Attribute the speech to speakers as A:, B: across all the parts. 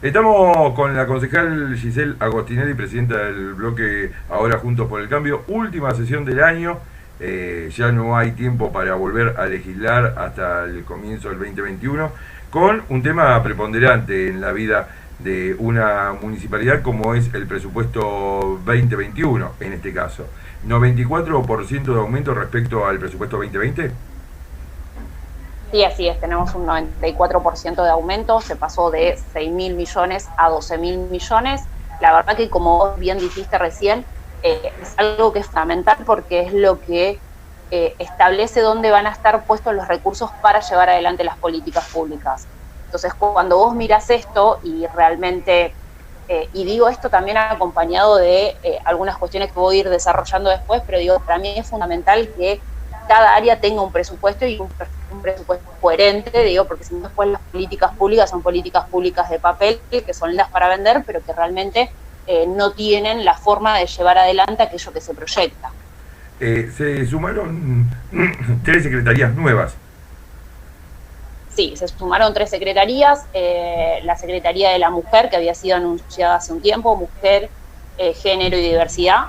A: Estamos con la concejal Giselle Agostinelli, presidenta del bloque Ahora Juntos por el Cambio. Última sesión del año. Ya no hay tiempo para volver a legislar hasta el comienzo del 2021, con un tema preponderante en la vida de una municipalidad como es el presupuesto 2021, en este caso. 94% de aumento respecto al presupuesto 2020.
B: Sí, así es, tenemos un 94% de aumento, se pasó de 6.000 millones a 12.000 millones. La verdad que, como vos bien dijiste recién, es algo que es fundamental porque es lo que establece dónde van a estar puestos los recursos para llevar adelante las políticas públicas. Entonces, cuando vos mirás esto y realmente, y digo esto también acompañado de algunas cuestiones que voy a ir desarrollando después, pero digo, para mí es fundamental que cada área tenga un presupuesto y un presupuesto coherente, digo, porque si no después las políticas públicas son políticas públicas de papel, que son lindas para vender, pero que realmente no tienen la forma de llevar adelante aquello que se proyecta.
A: Se sumaron tres secretarías nuevas.
B: Sí, se sumaron 3 secretarías, la Secretaría de la Mujer, que había sido anunciada hace un tiempo, Mujer, Género y Diversidad,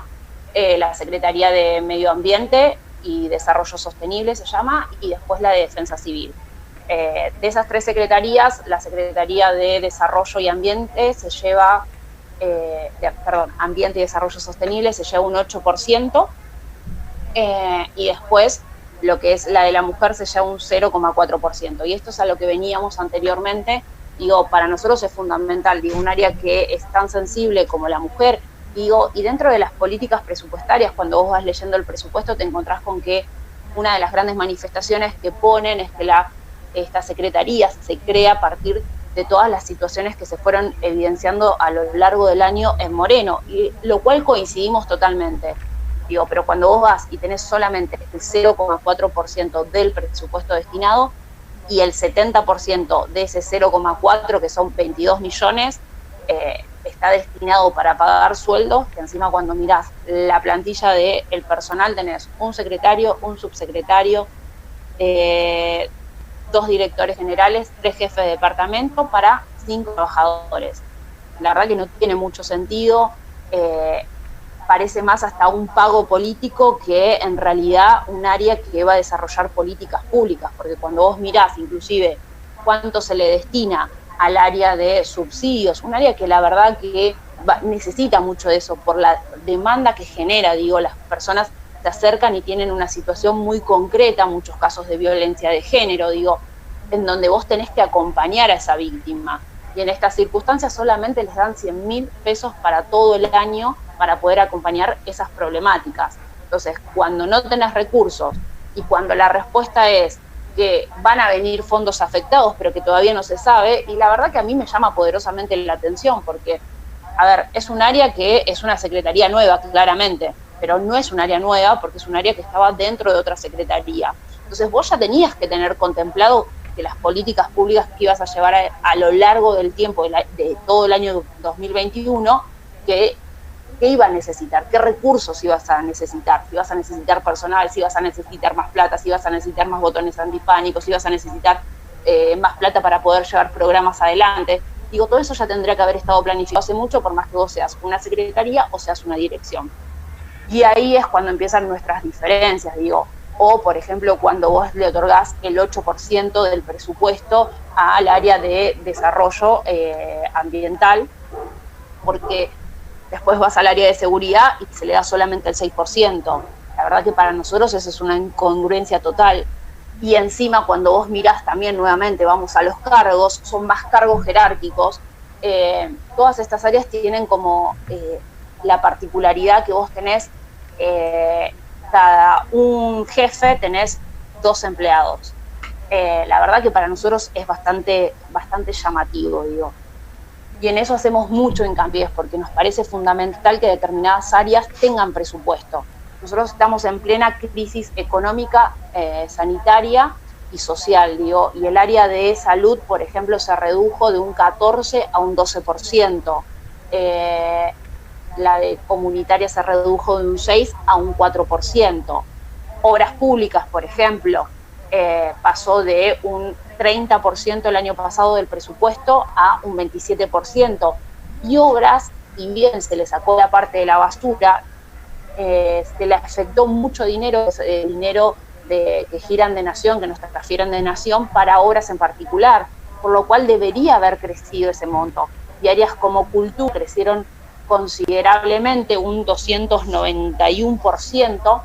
B: la Secretaría de Medio Ambiente y Desarrollo Sostenible se llama, y después la de Defensa Civil. De esas 3 secretarías, la Secretaría de Desarrollo y Ambiente se lleva, Ambiente y Desarrollo Sostenible se lleva un 8%, y después lo que es la de la mujer se lleva un 0,4%. Y esto es a lo que veníamos anteriormente. Digo, para nosotros es fundamental, digo, un área que es tan sensible como la mujer. Digo, y dentro de las políticas presupuestarias, cuando vos vas leyendo el presupuesto, te encontrás con que una de las grandes manifestaciones que ponen es que esta secretaría se crea a partir de todas las situaciones que se fueron evidenciando a lo largo del año en Moreno, y lo cual coincidimos totalmente. Digo, pero cuando vos vas y tenés solamente el 0,4% del presupuesto destinado y el 70% de ese 0,4, que son 22 millones, está destinado para pagar sueldos, que encima cuando mirás la plantilla del personal tenés un secretario, un subsecretario, 2 directores generales, 3 jefes de departamento para 5 trabajadores. La verdad que no tiene mucho sentido. Parece más hasta un pago político que en realidad un área que va a desarrollar políticas públicas, porque cuando vos mirás inclusive cuánto se le destina al área de subsidios, un área que la verdad que necesita mucho de eso por la demanda que genera, digo, las personas se acercan y tienen una situación muy concreta, muchos casos de violencia de género, digo, en donde vos tenés que acompañar a esa víctima. Y en estas circunstancias solamente les dan 100.000 pesos para todo el año para poder acompañar esas problemáticas. Entonces, cuando no tenés recursos y cuando la respuesta es que van a venir fondos afectados, pero que todavía no se sabe, y la verdad que a mí me llama poderosamente la atención, porque, a ver, es un área que es una secretaría nueva, claramente, pero no es un área nueva porque es un área que estaba dentro de otra secretaría. Entonces, vos ya tenías que tener contemplado que las políticas públicas que ibas a llevar a lo largo del tiempo de todo el año 2021, que iba a necesitar, qué recursos ibas a necesitar, si ibas a necesitar personal, si ibas a necesitar más plata, si ibas a necesitar más botones antipánicos, si ibas a necesitar más plata para poder llevar programas adelante. Digo, todo eso ya tendría que haber estado planificado hace mucho, por más que vos seas una secretaría o seas una dirección. Y ahí es cuando empiezan nuestras diferencias, digo, o por ejemplo cuando vos le otorgás el 8% del presupuesto al área de desarrollo ambiental, porque después vas al área de seguridad y se le da solamente el 6%. La verdad que para nosotros eso es una incongruencia total. Y encima cuando vos mirás también nuevamente, vamos a los cargos, son más cargos jerárquicos, todas estas áreas tienen como la particularidad que vos tenés, cada un jefe tenés 2 empleados. La verdad que para nosotros es bastante llamativo, digo. Y en eso hacemos mucho hincapié, porque nos parece fundamental que determinadas áreas tengan presupuesto. Nosotros estamos en plena crisis económica, sanitaria y social, digo, y el área de salud, por ejemplo, se redujo de un 14 a un 12%. La de comunitaria se redujo de un 6 a un 4%. Obras públicas, por ejemplo, pasó de un 30% el año pasado del presupuesto a un 27%. Y obras, si bien se le sacó la parte de la basura, se le afectó mucho dinero, dinero que giran de nación, que nos transfieren de nación para obras en particular, por lo cual debería haber crecido ese monto. Y áreas como cultura crecieron considerablemente, un 291%,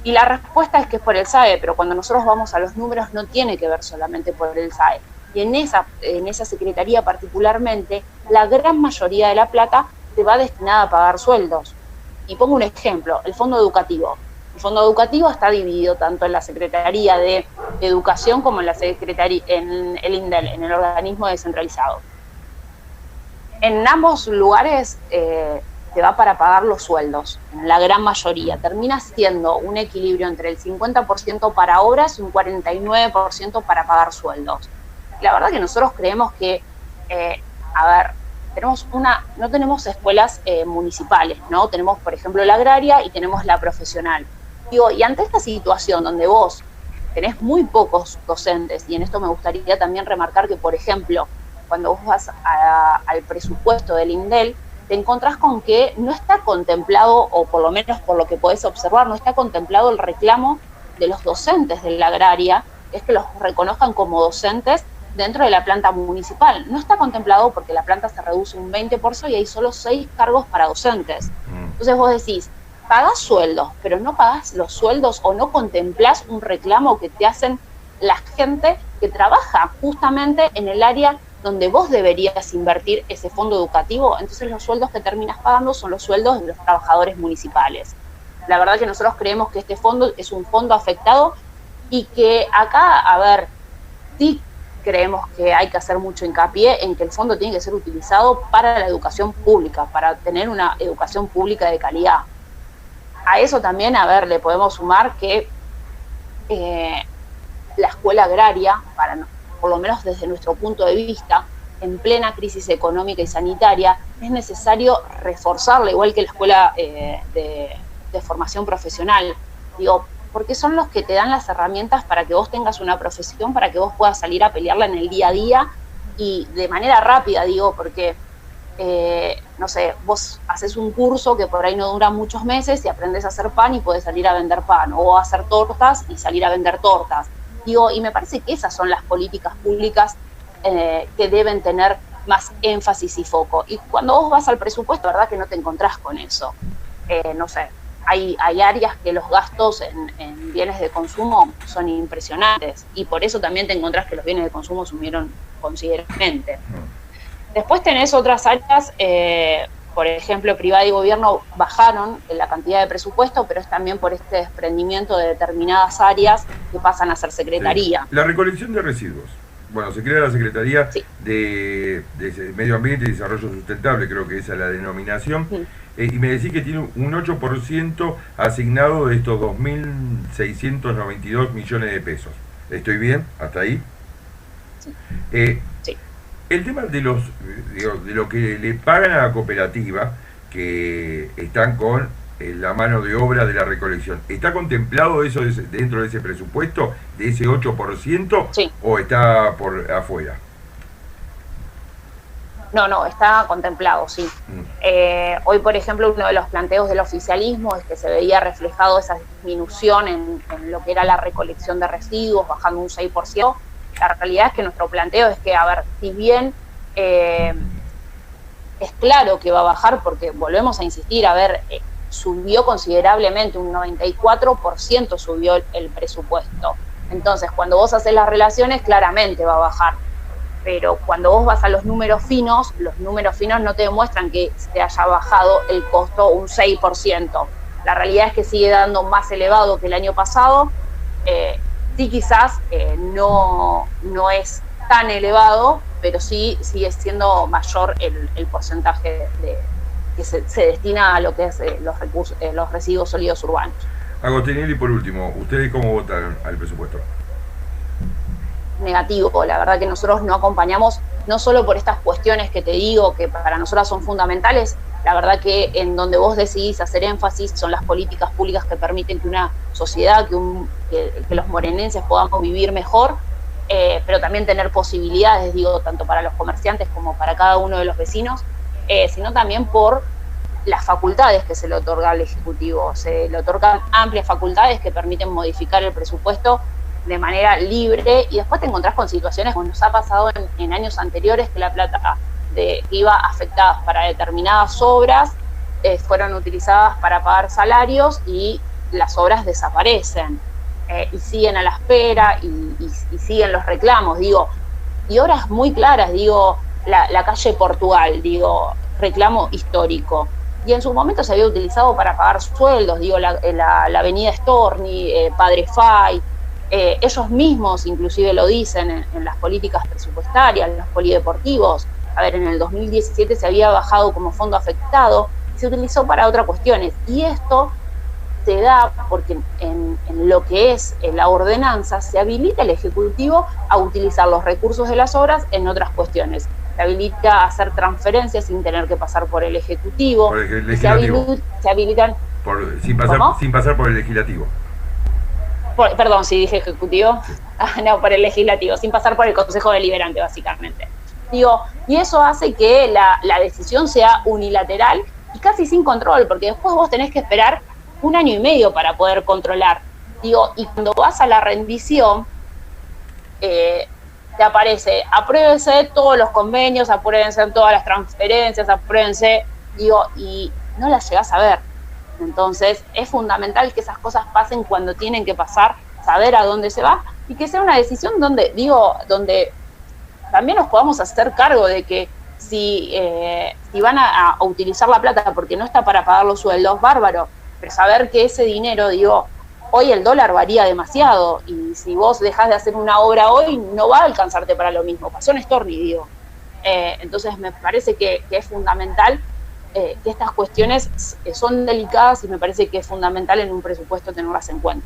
B: y la respuesta es que es por el SAE, pero cuando nosotros vamos a los números no tiene que ver solamente por el SAE. Y en esa secretaría particularmente, la gran mayoría de la plata se va destinada a pagar sueldos. Y pongo un ejemplo, el fondo educativo. El fondo educativo está dividido tanto en la Secretaría de Educación como en en el INDEL, en el organismo descentralizado. En ambos lugares se va para pagar los sueldos, en la gran mayoría. Termina siendo un equilibrio entre el 50% para obras y un 49% para pagar sueldos. La verdad que nosotros creemos que, no tenemos escuelas municipales, ¿no? Tenemos, por ejemplo, la agraria y tenemos la profesional. Y ante esta situación donde vos tenés muy pocos docentes, y en esto me gustaría también remarcar que, por ejemplo, cuando vos vas al presupuesto del INDEL, te encontrás con que no está contemplado, o por lo menos por lo que podés observar, no está contemplado el reclamo de los docentes de la agraria, es que los reconozcan como docentes dentro de la planta municipal. No está contemplado porque la planta se reduce un 20% y hay solo 6 cargos para docentes. Entonces vos decís, pagás sueldos, pero no pagás los sueldos o no contemplás un reclamo que te hacen la gente que trabaja justamente en el área donde vos deberías invertir ese fondo educativo. Entonces los sueldos que terminas pagando son los sueldos de los trabajadores municipales. La verdad que nosotros creemos que este fondo es un fondo afectado y que acá, sí creemos que hay que hacer mucho hincapié en que el fondo tiene que ser utilizado para la educación pública, para tener una educación pública de calidad. A eso también, le podemos sumar que la escuela agraria, por lo menos desde nuestro punto de vista, en plena crisis económica y sanitaria, es necesario reforzarla, igual que la escuela de formación profesional. Porque son los que te dan las herramientas para que vos tengas una profesión, para que vos puedas salir a pelearla en el día a día y de manera rápida, porque, vos haces un curso que por ahí no dura muchos meses y aprendes a hacer pan y podés salir a vender pan, o a hacer tortas y salir a vender tortas. Y me parece que esas son las políticas públicas que deben tener más énfasis y foco. Y cuando vos vas al presupuesto, verdad que no te encontrás con eso. Hay áreas que los gastos en bienes de consumo son impresionantes, y por eso también te encontrás que los bienes de consumo subieron considerablemente. Después tenés otras áreas, por ejemplo, privada y gobierno bajaron en la cantidad de presupuesto, pero es también por este desprendimiento de determinadas áreas que pasan a ser secretaría.
A: Sí. La recolección de residuos. Bueno, se crea la Secretaría de Medio Ambiente y Desarrollo Sustentable, creo que esa es la denominación, y me decís que tiene un 8% asignado de estos 2.692 millones de pesos. ¿Estoy bien? ¿Hasta ahí?
B: Sí.
A: Sí. El tema de lo que le pagan a la cooperativa, que están con la mano de obra de la recolección, ¿está contemplado eso dentro de ese presupuesto, de ese 8%?
B: Sí.
A: ¿O está por afuera?
B: No, está contemplado, sí. Hoy, por ejemplo, uno de los planteos del oficialismo es que se veía reflejado esa disminución en lo que era la recolección de residuos, bajando un 6%. La realidad es que nuestro planteo es que, si bien es claro que va a bajar, porque volvemos a insistir, subió considerablemente, un 94% subió el presupuesto. Entonces, cuando vos haces las relaciones, claramente va a bajar. Pero cuando vos vas a los números finos no te demuestran que se haya bajado el costo un 6%. La realidad es que sigue dando más elevado que el año pasado. Sí, quizás no es tan elevado, pero sí sigue siendo mayor el porcentaje que se destina a lo que es los residuos sólidos urbanos.
A: Agostinelli, por último, ¿ustedes cómo votan al presupuesto?
B: Negativo. La verdad que nosotros no acompañamos, no solo por estas cuestiones que te digo, que para nosotras son fundamentales. La verdad que en donde vos decidís hacer énfasis son las políticas públicas que permiten que una sociedad, que un que los morenenses podamos vivir mejor, pero también tener posibilidades, digo, tanto para los comerciantes como para cada uno de los vecinos, sino también por las facultades que se le otorga al Ejecutivo. Se le otorgan amplias facultades que permiten modificar el presupuesto de manera libre, y después te encontrás con situaciones como nos ha pasado en años anteriores, que la plata que iba afectada para determinadas obras fueron utilizadas para pagar salarios y las obras desaparecen. Y siguen a la espera y siguen los reclamos, digo, y obras muy claras, digo, la calle Portugal, digo, reclamo histórico, y en su momento se había utilizado para pagar sueldos, digo, la avenida Storni, Padre Fay, ellos mismos inclusive lo dicen en las políticas presupuestarias, en los polideportivos. A ver, en el 2017 se había bajado como fondo afectado y se utilizó para otras cuestiones, y esto se da porque en lo que es la ordenanza se habilita el Ejecutivo a utilizar los recursos de las obras en otras cuestiones. Se habilita a hacer transferencias sin tener que pasar por el Ejecutivo.
A: Por el legislativo.
B: Se habilitan...
A: Sin pasar por el legislativo.
B: Perdón, si dije Ejecutivo. Sí. No, por el legislativo, sin pasar por el Consejo Deliberante, básicamente. Digo, y eso hace que la decisión sea unilateral y casi sin control, porque después vos tenés que esperar 1 año y medio para poder controlar. Digo, y cuando vas a la rendición, te aparece, apruébense todos los convenios, apruébense todas las transferencias, apruébense, digo, y no las llegás a ver. Entonces, es fundamental que esas cosas pasen cuando tienen que pasar, saber a dónde se va, y que sea una decisión donde también nos podamos hacer cargo de que si van a utilizar la plata porque no está para pagar los sueldos, bárbaro, pero saber que ese dinero, digo, hoy el dólar varía demasiado, y si vos dejás de hacer una obra hoy, no va a alcanzarte para lo mismo. Pasó en Storni, digo. Entonces me parece que es fundamental que estas cuestiones son delicadas, y me parece que es fundamental en un presupuesto tenerlas en cuenta.